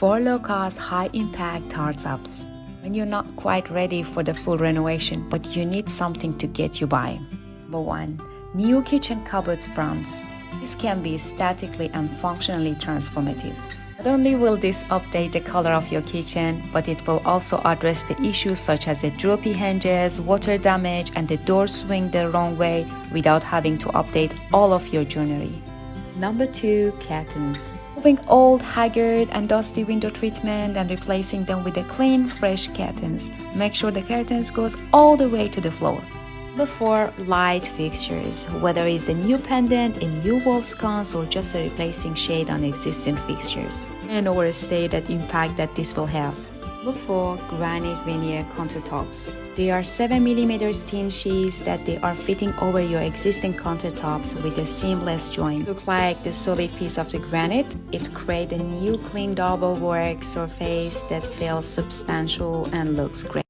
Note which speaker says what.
Speaker 1: 4 low-cost, high-impact tart-ups. When you're not quite ready for the full renovation, but you need something to get you by. Number 1. New kitchen cupboards fronts. This can be aesthetically and functionally transformative. Not only will this update the color of your kitchen, but it will also address the issues such as the droopy hinges, water damage, and the door swing the wrong way without having to update all of your joinery. Number 2. Curtains. Moving old, haggard, and dusty window treatment and replacing them with the clean, fresh curtains. Make sure the curtains goes all the way to the floor. Number 4. Light fixtures. Whether it's the new pendant, a new wall sconce, or just a replacing shade on existing fixtures. And overstate that impact that this will have. Number 4. Granite veneer countertops. They are 7mm thin sheets that they are fitting over your existing countertops with a seamless joint. Look like the solid piece of the granite. It creates a new clean double work surface that feels substantial and looks great.